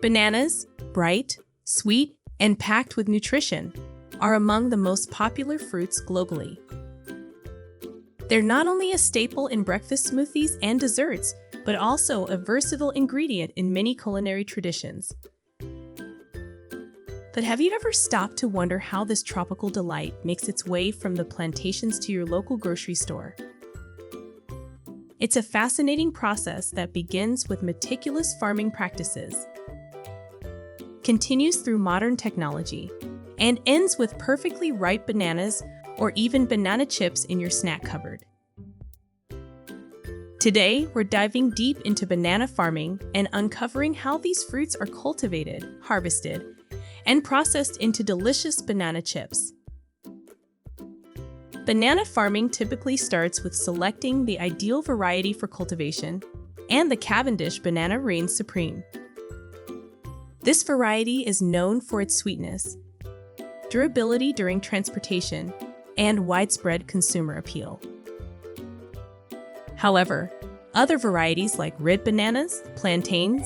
Bananas, bright, sweet, and packed with nutrition, are among the most popular fruits globally. They're not only a staple in breakfast smoothies and desserts, but also a versatile ingredient in many culinary traditions. But have you ever stopped to wonder how this tropical delight makes its way from the plantations to your local grocery store? It's a fascinating process that begins with meticulous farming practices, continues through modern technology, and ends with perfectly ripe bananas or even banana chips in your snack cupboard. Today, we're diving deep into banana farming and uncovering how these fruits are cultivated, harvested, and processed into delicious banana chips. Banana farming typically starts with selecting the ideal variety for cultivation, and the Cavendish banana reigns supreme. This variety is known for its sweetness, durability during transportation, and widespread consumer appeal. However, other varieties like red bananas, plantains,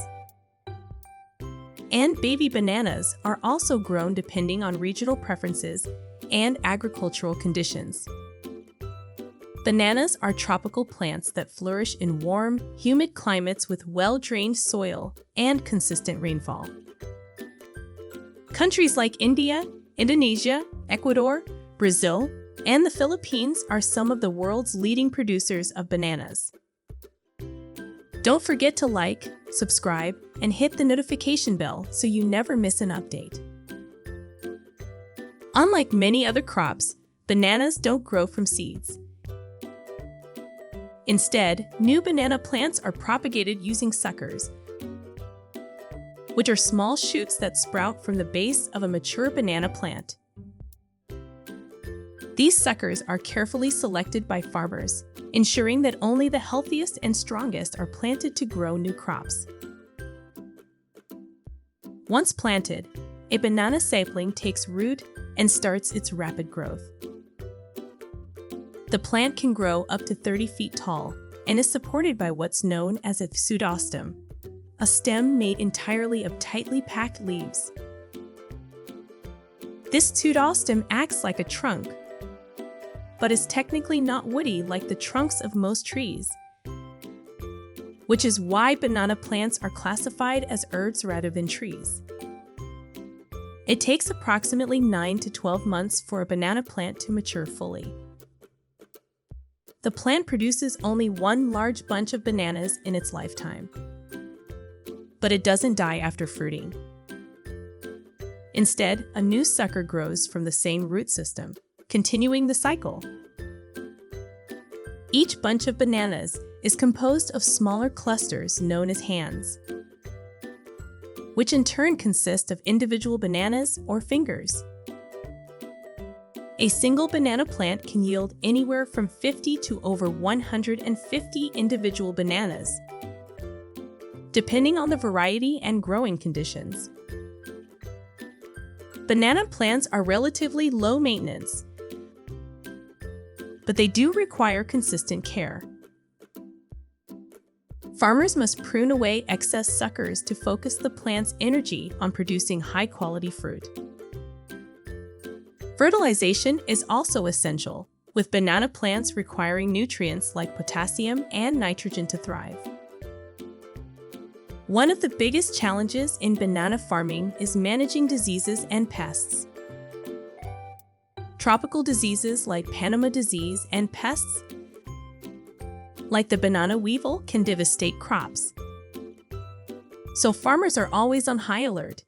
and baby bananas are also grown depending on regional preferences and agricultural conditions. Bananas are tropical plants that flourish in warm, humid climates with well-drained soil and consistent rainfall. Countries like India, Indonesia, Ecuador, Brazil, and the Philippines are some of the world's leading producers of bananas. Don't forget to like, subscribe, and hit the notification bell so you never miss an update. Unlike many other crops, bananas don't grow from seeds. Instead, new banana plants are propagated using suckers, which are small shoots that sprout from the base of a mature banana plant. These suckers are carefully selected by farmers, ensuring that only the healthiest and strongest are planted to grow new crops. Once planted, a banana sapling takes root and starts its rapid growth. The plant can grow up to 30 feet tall and is supported by what's known as a pseudostem, a stem made entirely of tightly packed leaves. This pseudostem acts like a trunk, but is technically not woody like the trunks of most trees, which is why banana plants are classified as herbs rather than trees. It takes approximately 9 to 12 months for a banana plant to mature fully. The plant produces only one large bunch of bananas in its lifetime, but it doesn't die after fruiting. Instead, a new sucker grows from the same root system, continuing the cycle. Each bunch of bananas is composed of smaller clusters known as hands, which in turn consist of individual bananas or fingers. A single banana plant can yield anywhere from 50 to over 150 individual bananas, depending on the variety and growing conditions. Banana plants are relatively low maintenance, but they do require consistent care. Farmers must prune away excess suckers to focus the plant's energy on producing high-quality fruit. Fertilization is also essential, with banana plants requiring nutrients like potassium and nitrogen to thrive. One of the biggest challenges in banana farming is managing diseases and pests. Tropical diseases like Panama disease and pests like the banana weevil can devastate crops. So farmers are always on high alert,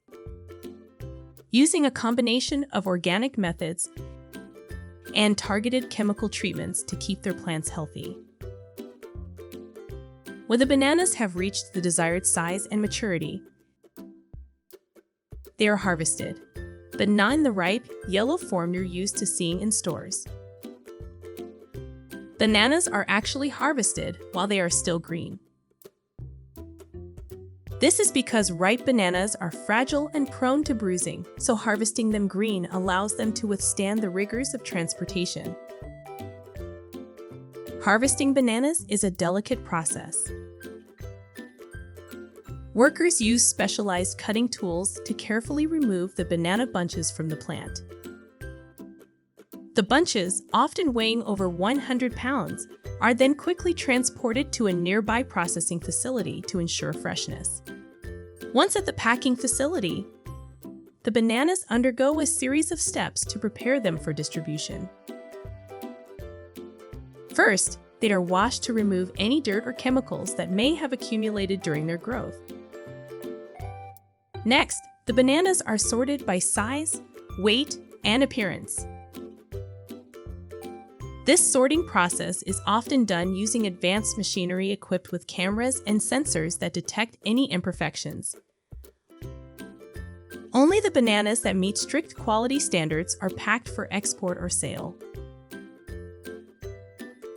using a combination of organic methods and targeted chemical treatments to keep their plants healthy. When the bananas have reached the desired size and maturity, they are harvested, but not in the ripe, yellow form you're used to seeing in stores. Bananas are actually harvested while they are still green. This is because ripe bananas are fragile and prone to bruising, so harvesting them green allows them to withstand the rigors of transportation. Harvesting bananas is a delicate process. Workers use specialized cutting tools to carefully remove the banana bunches from the plant. The bunches, often weighing over 100 pounds, are then quickly transported to a nearby processing facility to ensure freshness. Once at the packing facility, the bananas undergo a series of steps to prepare them for distribution. First, they are washed to remove any dirt or chemicals that may have accumulated during their growth. Next, the bananas are sorted by size, weight, and appearance. This sorting process is often done using advanced machinery equipped with cameras and sensors that detect any imperfections. Only the bananas that meet strict quality standards are packed for export or sale.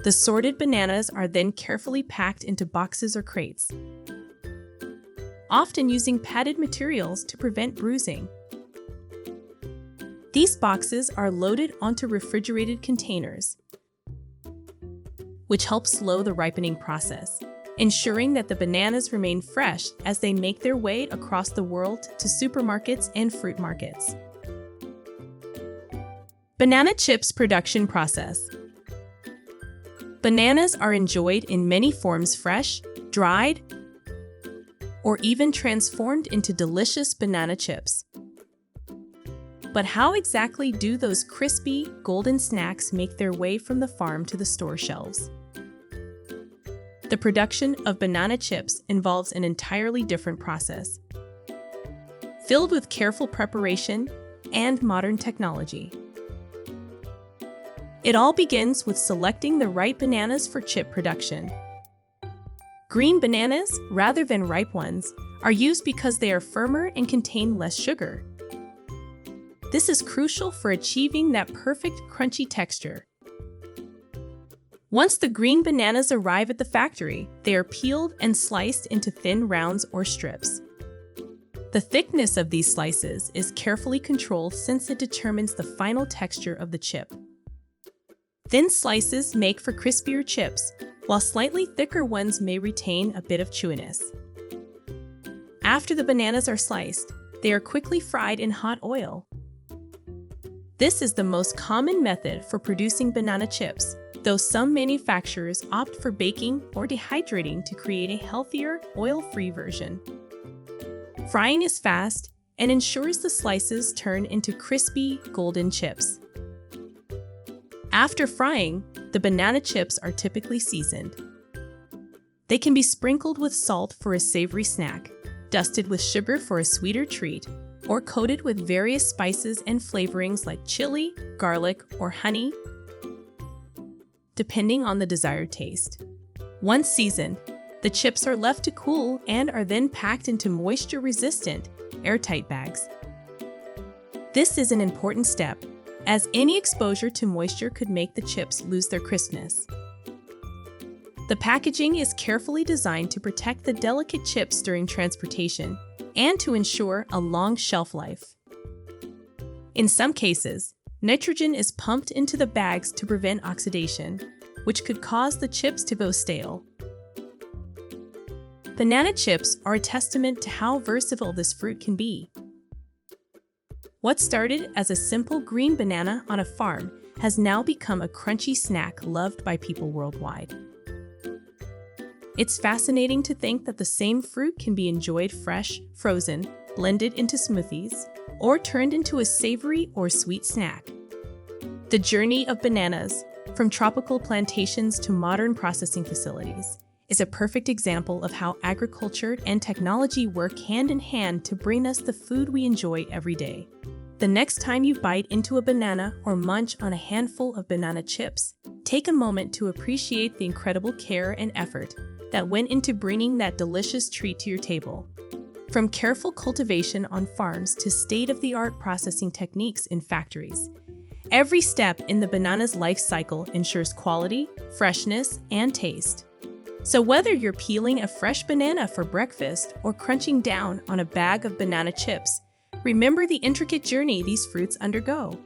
The sorted bananas are then carefully packed into boxes or crates, often using padded materials to prevent bruising. These boxes are loaded onto refrigerated containers, which helps slow the ripening process, ensuring that the bananas remain fresh as they make their way across the world to supermarkets and fruit markets. Banana chips production process. Bananas are enjoyed in many forms: fresh, dried, or even transformed into delicious banana chips. But how exactly do those crispy, golden snacks make their way from the farm to the store shelves? The production of banana chips involves an entirely different process, filled with careful preparation and modern technology. It all begins with selecting the right bananas for chip production. Green bananas, rather than ripe ones, are used because they are firmer and contain less sugar. This is crucial for achieving that perfect crunchy texture. Once the green bananas arrive at the factory, they are peeled and sliced into thin rounds or strips. The thickness of these slices is carefully controlled since it determines the final texture of the chip. Thin slices make for crispier chips, while slightly thicker ones may retain a bit of chewiness. After the bananas are sliced, they are quickly fried in hot oil. This is the most common method for producing banana chips, though some manufacturers opt for baking or dehydrating to create a healthier, oil-free version. Frying is fast and ensures the slices turn into crispy, golden chips. After frying, the banana chips are typically seasoned. They can be sprinkled with salt for a savory snack, dusted with sugar for a sweeter treat, or coated with various spices and flavorings like chili, garlic, or honey, depending on the desired taste. Once seasoned, the chips are left to cool and are then packed into moisture-resistant, airtight bags. This is an important step, as any exposure to moisture could make the chips lose their crispness. The packaging is carefully designed to protect the delicate chips during transportation and to ensure a long shelf life. In some cases, nitrogen is pumped into the bags to prevent oxidation, which could cause the chips to go stale. Banana chips are a testament to how versatile this fruit can be. What started as a simple green banana on a farm has now become a crunchy snack loved by people worldwide. It's fascinating to think that the same fruit can be enjoyed fresh, frozen, blended into smoothies, or turned into a savory or sweet snack. The journey of bananas, from tropical plantations to modern processing facilities, is a perfect example of how agriculture and technology work hand in hand to bring us the food we enjoy every day. The next time you bite into a banana or munch on a handful of banana chips, take a moment to appreciate the incredible care and effort that went into bringing that delicious treat to your table. From careful cultivation on farms to state-of-the-art processing techniques in factories, every step in the banana's life cycle ensures quality, freshness, and taste. So whether you're peeling a fresh banana for breakfast or crunching down on a bag of banana chips, remember the intricate journey these fruits undergo.